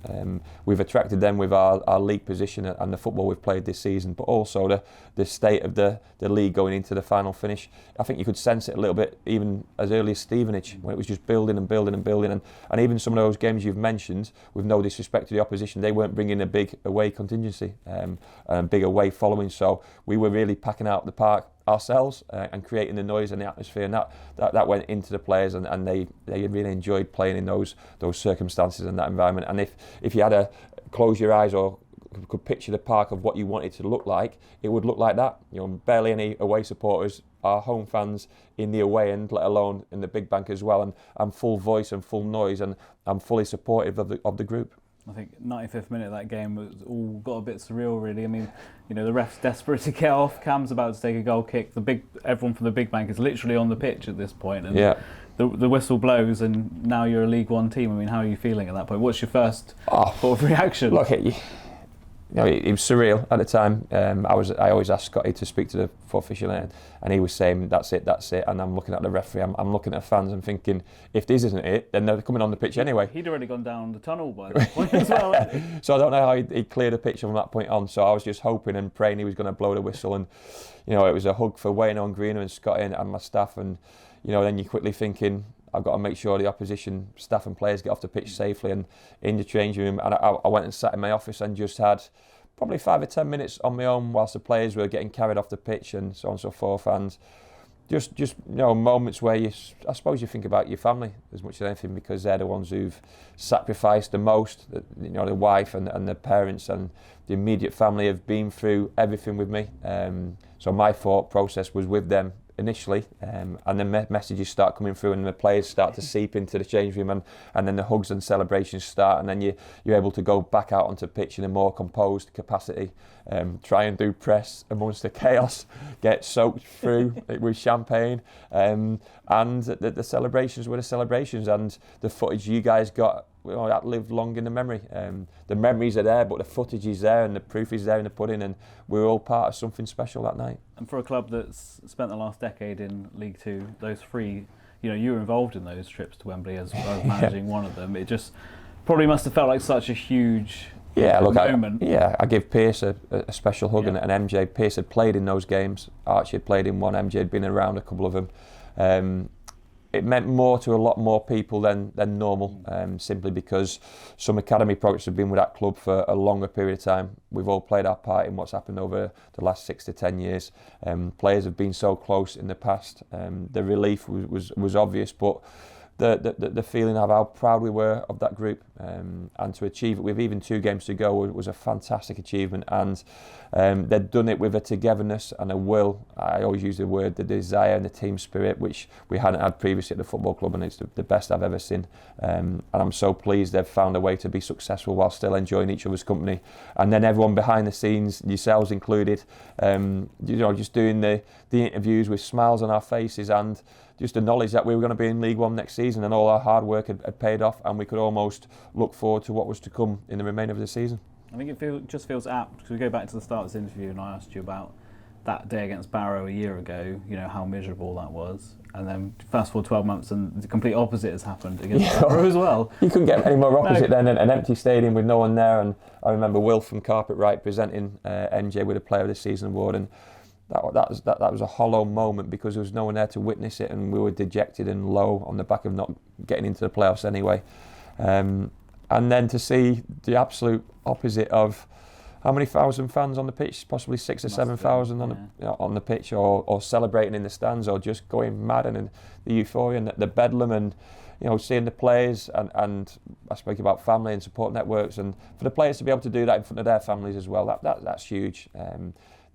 We've attracted them with our league position and the football we've played this season, but also the state of the league going into the final finish. I think you could sense it a little bit even as early as Stevenage, when it was just building and building and building, and even some of those games you've mentioned, with no disrespect to the opposition, they weren't bringing a big away contingency and a big away following, so we were really packing out the park ourselves and creating the noise and the atmosphere, and that went into the players, and they really enjoyed playing in those circumstances and that environment. And if you had to close your eyes or could picture the park of what you want it to look like, it would look like that. You know, barely any away supporters, our home fans in the away end, let alone in the big bank as well, and I'm full voice and full noise, and I'm fully supportive of the group. I think 95th minute of that game was all got a bit surreal, really. I mean, you know, the ref's desperate to get off. Cam's about to take a goal kick. Everyone from the big bank is literally on the pitch at this point, and the whistle blows, and now you're a League One team. I mean, how are you feeling at that point? What's your first sort of reaction? Look, it was surreal at the time. I always asked Scotty to speak to the official, and he was saying that's it, and I'm looking at the referee, I'm looking at fans and thinking, if this isn't it, then they're coming on the pitch anyway. He'd already gone down the tunnel by that point as well. So I don't know how he cleared the pitch from that point on, so I was just hoping and praying he was going to blow the whistle, and you know, it was a hug for Wayne on Greener and Scotty and my staff, and you know, then you're quickly thinking, I've got to make sure the opposition staff and players get off the pitch safely and in the changing room. And I went and sat in my office and just had probably 5 or 10 minutes on my own whilst the players were getting carried off the pitch and so on and so forth. And just you know, moments where I suppose you think about your family as much as anything, because they're the ones who've sacrificed the most. You know, the wife and the parents and the immediate family have been through everything with me. So my thought process was with them initially, and then messages start coming through and the players start to seep into the change room, and then the hugs and celebrations start, and then you're able to go back out onto pitch in a more composed capacity, try and do press amongst the chaos, get soaked through with champagne, and the celebrations were the celebrations, and the footage you guys got, that lived long in the memory. The memories are there, but the footage is there and the proof is there in the pudding, and we're all part of something special that night. And for a club that's spent the last decade in League Two, those three, you know, you were involved in those trips to Wembley as managing one of them. It just probably must have felt like such a huge moment. I give Pierce a special hug, and MJ. Pierce had played in those games. Archie had played in one. MJ had been around a couple of them. It meant more to a lot more people than normal, simply because some academy products have been with that club for a longer period of time. We've all played our part in what's happened over the last 6 to 10 years. Players have been so close in the past. The relief was obvious, but the feeling of how proud we were of that group, and to achieve it with even 2 games to go was a fantastic achievement. And they'd done it with a togetherness and a will. I always use the word, the desire and the team spirit, which we hadn't had previously at the football club, and it's the best I've ever seen. And I'm so pleased they've found a way to be successful while still enjoying each other's company. And then everyone behind the scenes, yourselves included, just doing the interviews with smiles on our faces, and just the knowledge that we were going to be in League One next season, and all our hard work had paid off, and we could almost look forward to what was to come in the remainder of the season. I think it just feels apt, because we go back to the start of this interview and I asked you about that day against Barrow a year ago, you know, how miserable that was, and then fast forward 12 months and the complete opposite has happened against Barrow as well. You couldn't get any more opposite than an empty stadium with no one there, and I remember Will from Carpet presenting MJ with a Player of the Season award, and that was a hollow moment because there was no one there to witness it, and we were dejected and low on the back of not getting into the playoffs anyway. And then to see the absolute opposite of how many thousand fans on the pitch, possibly 6,000 or 7,000 on the pitch, or celebrating in the stands, or just going mad, and the euphoria and the bedlam, and seeing the players, and I spoke about family and support networks, and for the players to be able to do that in front of their families as well, that's huge.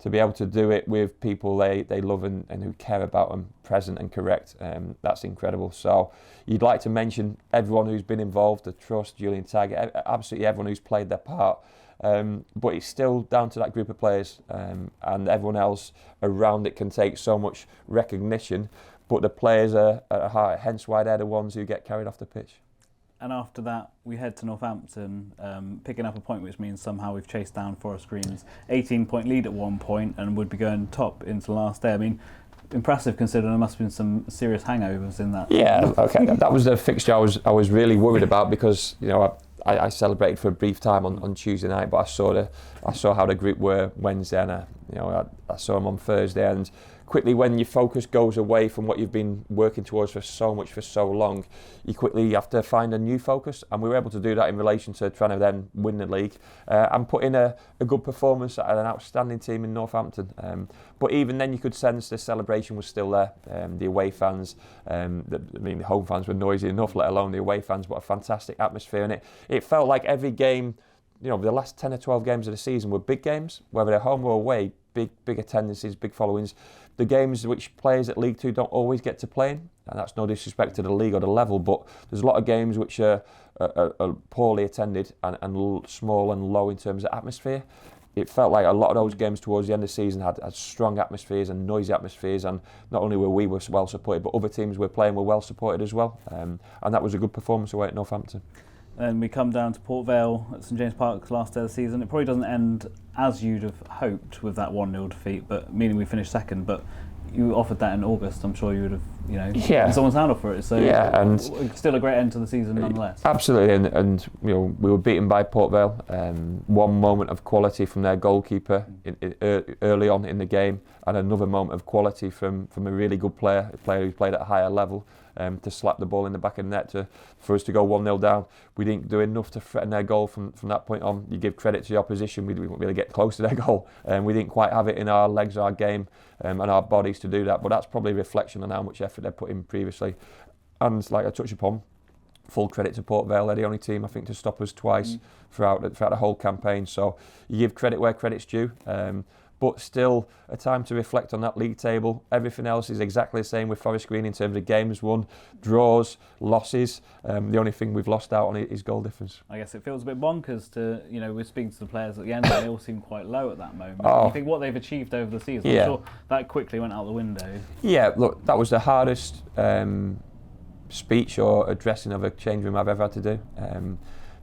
To be able to do it with people they love and who care about them, present and correct, that's incredible. So you'd like to mention everyone who's been involved, the trust, Julian Taggart, absolutely everyone who's played their part, but it's still down to that group of players, and everyone else around it can take so much recognition, but the players are at heart, hence why they're the ones who get carried off the pitch. And after that, we head to Northampton, picking up a point, which means somehow we've chased down Forest Green's 18-point lead at one point and would be going top into last day. I mean, impressive considering there must have been some serious hangovers in that. Yeah, okay. That was the fixture I was really worried about because I celebrated for a brief time on Tuesday night, but I saw how the group were Wednesday, and I saw them on Thursday, and quickly when your focus goes away from what you've been working towards for so long, you quickly have to find a new focus, and we were able to do that in relation to trying to then win the league and put in a good performance at an outstanding team in Northampton. But even then you could sense the celebration was still there. The away fans, the home fans were noisy enough, let alone the away fans, but a fantastic atmosphere, and it felt like every game, the last 10 or 12 games of the season were big games, whether they're home or away, big attendances, big followings. The games which players at League Two don't always get to play in, and that's no disrespect to the league or the level, but there's a lot of games which are poorly attended and small and low in terms of atmosphere. It felt like a lot of those games towards the end of the season had strong atmospheres and noisy atmospheres, and not only were we well supported, but other teams we're playing were well supported as well, and that was a good performance away at Northampton. And we come down to Port Vale at St James Park last day of the season. It probably doesn't end as you'd have hoped with that 1-0 defeat, but meaning we finished second. But you offered that in August. I'm sure you would have, taken someone's hand off for it. So and still a great end to the season nonetheless. Absolutely, and we were beaten by Port Vale. One moment of quality from their goalkeeper early on in the game, and another moment of quality from a really good player, a player who played at a higher level. To slap the ball in the back of the net for us to go 1-0 down. We didn't do enough to threaten their goal from that point on. You give credit to the opposition, we didn't really get close to their goal. We didn't quite have it in our legs, our game, and our bodies to do that, but that's probably a reflection on how much effort they put in previously. And like I touched upon, full credit to Port Vale. They're the only team I think to stop us twice throughout the whole campaign, so you give credit where credit's due. But still a time to reflect on that league table. Everything else is exactly the same with Forest Green in terms of games won, draws, losses. The only thing we've lost out on is goal difference. I guess it feels a bit bonkers to, we're speaking to the players at the end, and they all seem quite low at that moment. Oh. You think what they've achieved over the season, I'm sure that quickly went out the window. Yeah, look, that was the hardest speech or addressing of a change room I've ever had to do.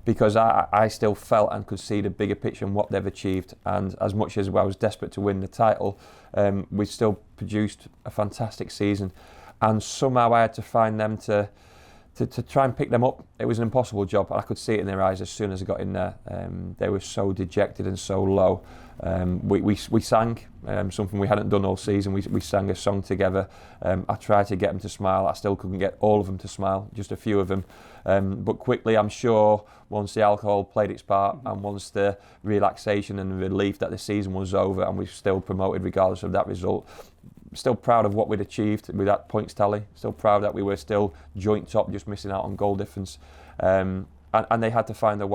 Because I still felt and could see the bigger picture and what they've achieved, and as much as I was desperate to win the title, we still produced a fantastic season, and somehow I had to find them to try and pick them up. It was an impossible job. I could see it in their eyes as soon as I got in there. They were so dejected and so low. We sang something we hadn't done all season. We sang a song together. I tried to get them to smile. I still couldn't get all of them to smile, just a few of them. But quickly, I'm sure, once the alcohol played its part and once the relaxation and relief that the season was over and we still promoted regardless of that result, still proud of what we'd achieved with that points tally. Still proud that we were still joint top, just missing out on goal difference. And they had to find a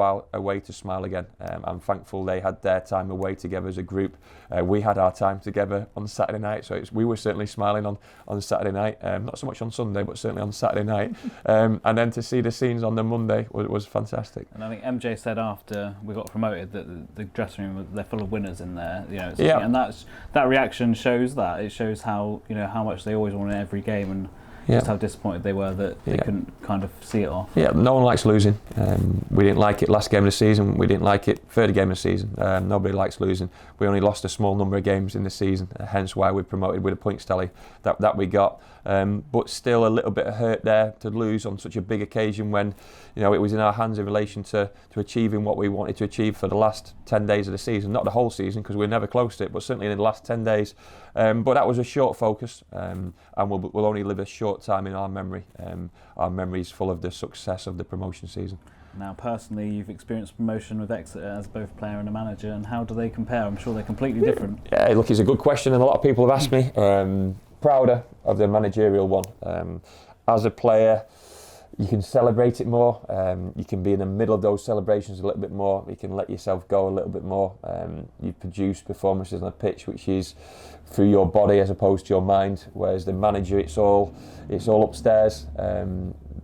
way to smile again. I'm thankful they had their time away together as a group. We had our time together on Saturday night, so we were certainly smiling on Saturday night. Not so much on Sunday, but certainly on Saturday night. And then to see the scenes on the Monday was fantastic. And I think MJ said after we got promoted that the dressing room, they're full of winners in there. And that reaction shows that. It shows how much they always won in every game, and just how disappointed they were that they couldn't kind of see it off. Yeah, no one likes losing. We didn't like it last game of the season. We didn't like it third game of the season. Nobody likes losing. We only lost a small number of games in the season, hence why we promoted with a points tally that we got. But still a little bit of hurt there to lose on such a big occasion when it was in our hands in relation to achieving what we wanted to achieve for the last 10 days of the season. Not the whole season, because we were never close to it, but certainly in the last 10 days. But that was a short focus, and we'll only live a short time in our memory. Our memory is full of the success of the promotion season. Now, personally, you've experienced promotion with Exeter as both a player and a manager, and how do they compare? I'm sure they're completely different. Yeah, look, it's a good question, and a lot of people have asked me. Prouder of the managerial one. As a player, you can celebrate it more. You can be in the middle of those celebrations a little bit more. You can let yourself go a little bit more. You produce performances on a pitch which is through your body as opposed to your mind. Whereas the manager, it's all upstairs.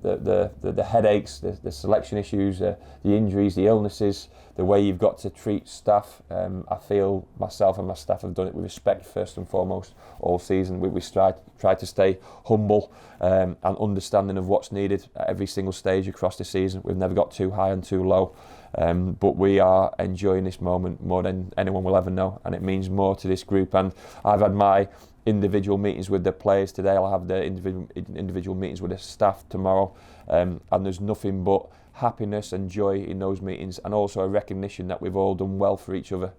The headaches, the selection issues, the injuries, the illnesses, the way you've got to treat staff. I feel myself and my staff have done it with respect first and foremost all season. We try to stay humble and understanding of what's needed at every single stage across the season. We've never got too high and too low. But we are enjoying this moment more than anyone will ever know, and it means more to this group. And I've had my individual meetings with the players today. I'll have the individual meetings with the staff tomorrow, and there's nothing but happiness and joy in those meetings, and also a recognition that we've all done well for each other.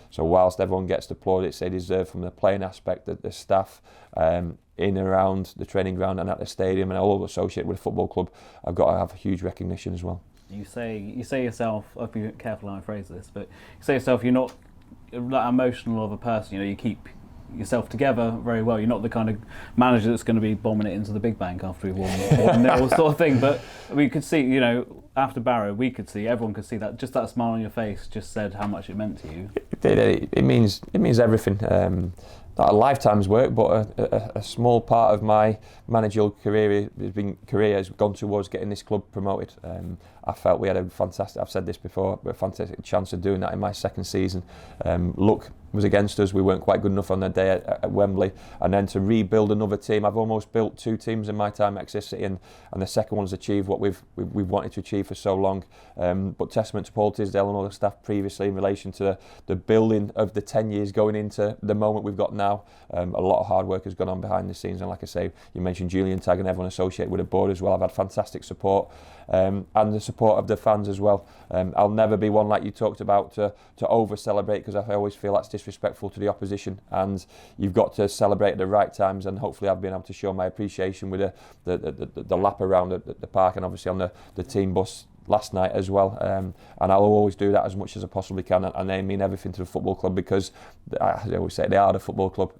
So whilst everyone gets the plaudits they deserve from the playing aspect, that the staff in and around the training ground and at the stadium and all associated with the football club, I've got to have a huge recognition as well. You say yourself, I'll be careful how I phrase this, but you say yourself you're not that emotional of a person. You keep yourself together very well. You're not the kind of manager that's going to be bombing it into the big bank after we've won 1-0 sort of thing. But we could see, after Barrow, everyone could see that. Just that smile on your face just said how much it meant to you. It means everything. Not a lifetime's work, but a small part of my managerial career has gone towards getting this club promoted. I felt we had a fantastic, I've said this before, but a fantastic chance of doing that in my second season. Luck was against us. We weren't quite good enough on the day at Wembley, and then to rebuild another team. I've almost built 2 teams in my time at Exeter City, and the second one's achieved what we've wanted to achieve for so long. But testament to Paul Tisdale and all the staff previously in relation to the building of the 10 years going into the moment we've got now. A lot of hard work has gone on behind the scenes, and like I say, you mentioned Julian Tagg and everyone associated with the board as well. I've had fantastic support, and the support of the fans as well. I'll never be one, like you talked about, to over celebrate, because I always feel that's disrespectful to the opposition, and you've got to celebrate at the right times, and hopefully I've been able to show my appreciation with the lap around the park, and obviously on the team bus last night as well, and I'll always do that as much as I possibly can, and they mean everything to the football club, because I always say they are the football club,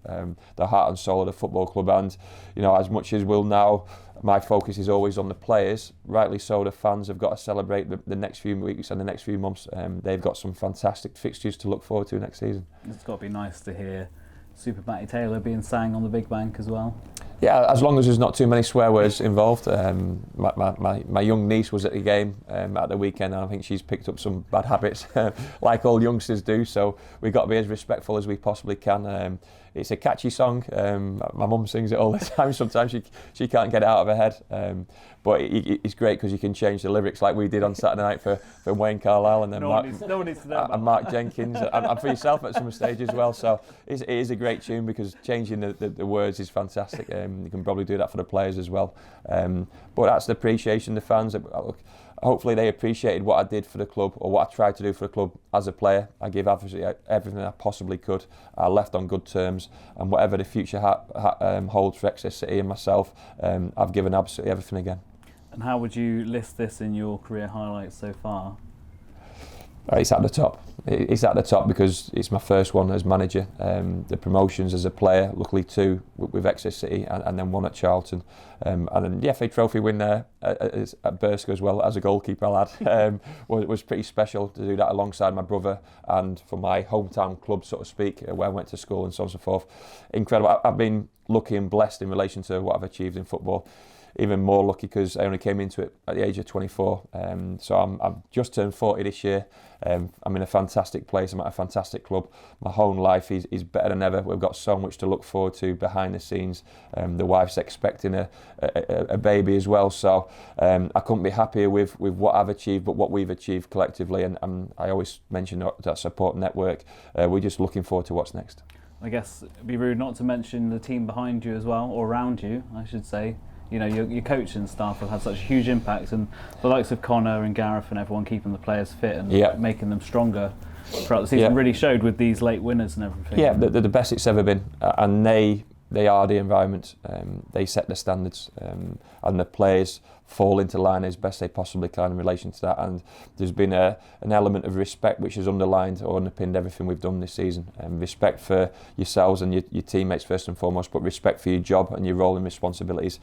the heart and soul of the football club. And as much as we'll now, my focus is always on the players, rightly so. The fans have got to celebrate the next few weeks and the next few months. They've got some fantastic fixtures to look forward to next season. It's got to be nice to hear Super Matty Taylor being sang on the big bank as well. Yeah, as long as there's not too many swear words involved. My young niece was at the game at the weekend, and I think she's picked up some bad habits, like all youngsters do. So we've got to be as respectful as we possibly can. It's a catchy song. My mum sings it all the time. Sometimes she can't get it out of her head. But it's great because you can change the lyrics like we did on Saturday night for Wayne Carlisle and then no one needs to know about Mark Jenkins and for yourself at some stage as well. So it is a great tune, because changing the words is fantastic. You can probably do that for the players as well. But that's the appreciation the fans. Look, hopefully they appreciated what I did for the club, or what I tried to do for the club as a player. I gave everything I possibly could. I left on good terms, and whatever the future holds for Exeter City and myself, I've given absolutely everything again. And how would you list this in your career highlights so far? It's at the top. It's at the top because it's my first one as manager. The promotions as a player, luckily 2 with Exeter City, and then 1 at Charlton. And then the FA Trophy win there at Bursker as well, as a goalkeeper, lad, was pretty special to do that alongside my brother and for my hometown club, so to speak, where I went to school and so on and so forth. Incredible. I've been lucky and blessed in relation to what I've achieved in football. Even more lucky because I only came into it at the age of 24. So I've just turned 40 this year. I'm in a fantastic place. I'm at a fantastic club. My home life is better than ever. We've got so much to look forward to behind the scenes. The wife's expecting a baby as well. So I couldn't be happier with what I've achieved, but what we've achieved collectively. And I always mention that support network. We're just looking forward to what's next. I guess it'd be rude not to mention the team behind you as well, or around you, I should say. Your coach and staff have had such a huge impact, and the likes of Connor and Gareth and everyone keeping the players fit and making them stronger throughout the season really showed with these late winners and everything. Yeah, they're the best it's ever been, and they are the environment. They set the standards, and the players fall into line as best they possibly can in relation to that. And there's been an element of respect which has underlined or underpinned everything we've done this season. Respect for yourselves and your teammates first and foremost, but respect for your job and your role and responsibilities.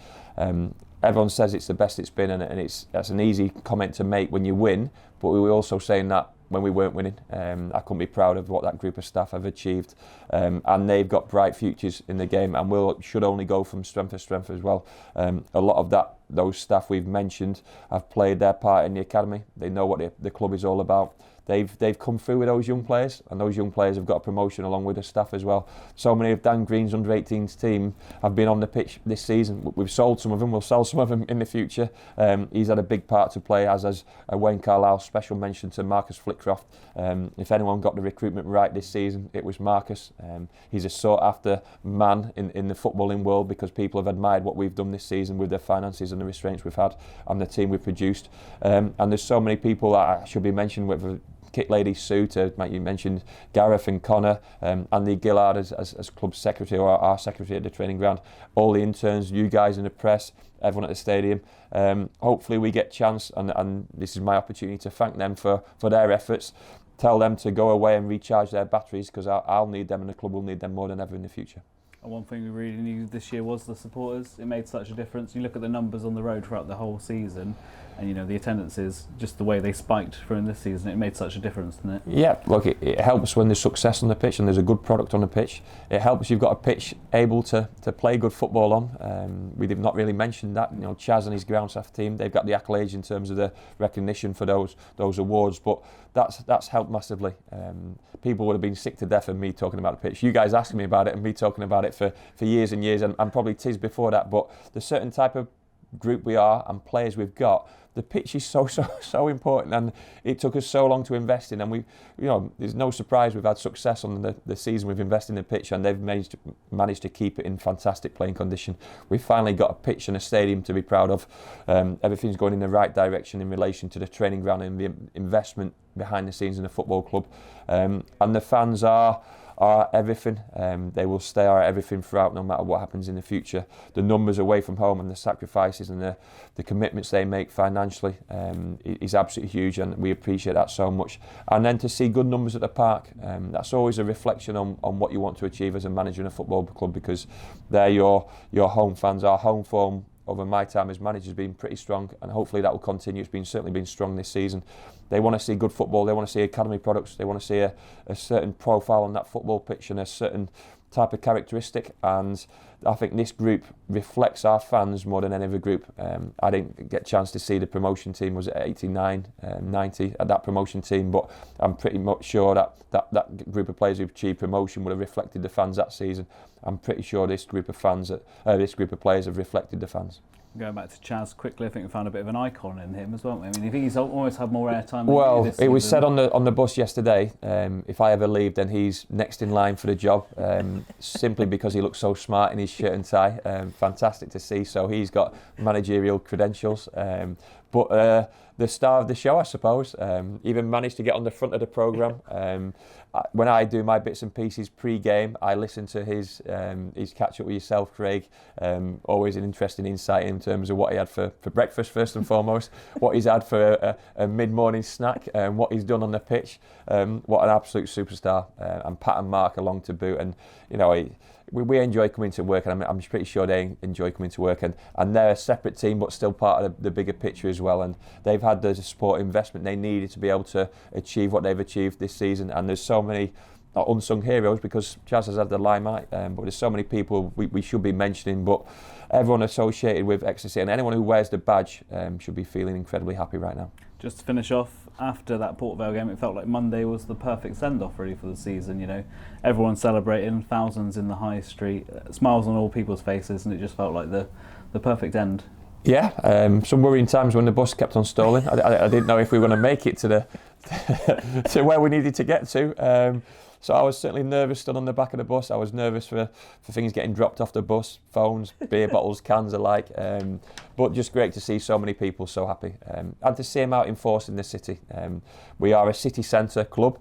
Everyone says it's the best it's been, and that's an easy comment to make when you win, but we were also saying that when we weren't winning. I couldn't be proud of what that group of staff have achieved, and they've got bright futures in the game, and should only go from strength to strength as well. A lot of those staff we've mentioned have played their part in the academy. They know what the club is all about. they've come through with those young players, and those young players have got a promotion along with the staff as well. So many of Dan Green's under-18s team have been on the pitch this season. We've sold some of them, we'll sell some of them in the future. He's had a big part to play, as has Wayne Carlisle. Special mention to Marcus Flitcroft. If anyone got the recruitment right this season, it was Marcus. He's a sought-after man in the footballing world, because people have admired what we've done this season with the finances and the restraints we've had and the team we've produced. And there's so many people that I should be mentioned with. Kit Lady Sue, you mentioned Gareth and Connor, Andy Gillard as club secretary, or our secretary at the training ground, all the interns, you guys in the press, everyone at the stadium. Hopefully we get a chance, and this is my opportunity to thank them for their efforts. Tell them to go away and recharge their batteries, because I'll need them and the club will need them more than ever in the future. And one thing we really knew this year was the supporters. It made such a difference. You look at the numbers on the road throughout the whole season, and you know the attendances, just the way they spiked from this season, it made such a difference, didn't it? Yeah, look, it helps when there's success on the pitch and there's a good product on the pitch. It helps you've got a pitch able to play good football on. We've not really mentioned that. You know, Chaz and his ground staff team, they've got the accolades in terms of the recognition for those awards, but that's helped massively. People would have been sick to death of me talking about the pitch. You guys asking me about it and me talking about it for years and years, and probably tis before that, but the certain type of group we are and players we've got, the pitch is so important, and it took us so long to invest in, and there's no surprise we've had success on the season we've invested in the pitch, and they've managed to keep it in fantastic playing condition. We've finally got a pitch and a stadium to be proud of. Everything's going in the right direction in relation to the training ground and the investment behind the scenes in the football club, and the fans are everything. They will stay our everything throughout, no matter what happens in the future. The numbers away from home and the sacrifices and the commitments they make financially is absolutely huge, and we appreciate that so much. And then to see good numbers at the park, that's always a reflection on what you want to achieve as a manager in a football club, because they're your home fans. Our home form over my time as manager has been pretty strong, and hopefully that will continue. It's certainly been strong this season. They want to see good football, they want to see academy products, they want to see a certain profile on that football pitch and a certain type of characteristic, and I think this group reflects our fans more than any other group. I didn't get a chance to see the promotion team, was it 89, 90 at that promotion team, but I'm pretty much sure that group of players who achieved promotion would have reflected the fans that season. I'm pretty sure this group of players have reflected the fans. Going back to Chaz quickly, I think we found a bit of an icon in him as well. I mean, I think he's almost had more airtime. Well, it was said on the bus yesterday, if I ever leave, then he's next in line for the job, simply because he looks so smart in his shirt and tie. Fantastic to see. So he's got managerial credentials. But the star of the show, I suppose, even managed to get on the front of the programme. When I do my bits and pieces pre-game, I listen to his catch up with yourself, Craig. Always an interesting insight in terms of what he had for breakfast, first and foremost, what he's had for a mid-morning snack, and what he's done on the pitch. What an absolute superstar, and Pat and Mark along to boot. And we enjoy coming to work, and I'm pretty sure they enjoy coming to work, and they're a separate team but still part of the bigger picture as well, and they've had the support investment they needed to be able to achieve what they've achieved this season. And there's so many unsung heroes, because Chaz has had the limelight, but there's so many people we should be mentioning, but everyone associated with Exeter and anyone who wears the badge should be feeling incredibly happy right now. Just to finish off, after that Port Vale game, it felt like Monday was the perfect send-off really for the season. Everyone celebrating, thousands in the high street, smiles on all people's faces, and it just felt like the perfect end. Yeah, some worrying times when the bus kept on stalling. I didn't know if we were going to make it to to where we needed to get to. So I was certainly nervous stood on the back of the bus. I was nervous for things getting dropped off the bus, phones, beer bottles, cans alike. But just great to see so many people so happy. And to see them out in force in the city. We are a city centre club.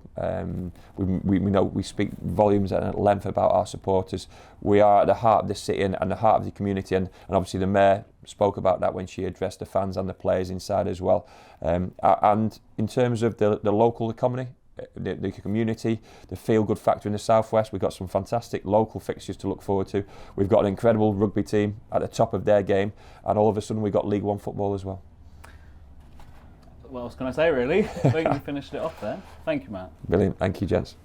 We know we speak volumes at length about our supporters. We are at the heart of the city and the heart of the community. And obviously the Mayor spoke about that when she addressed the fans and the players inside as well. And in terms of the local economy, the community, the feel-good factor in the southwest, we've got some fantastic local fixtures to look forward to. We've got an incredible rugby team at the top of their game, and all of a sudden we've got League One football as well. What else can I say, really? I think we finished it off there. Thank you, Matt. Brilliant. Thank you, gents.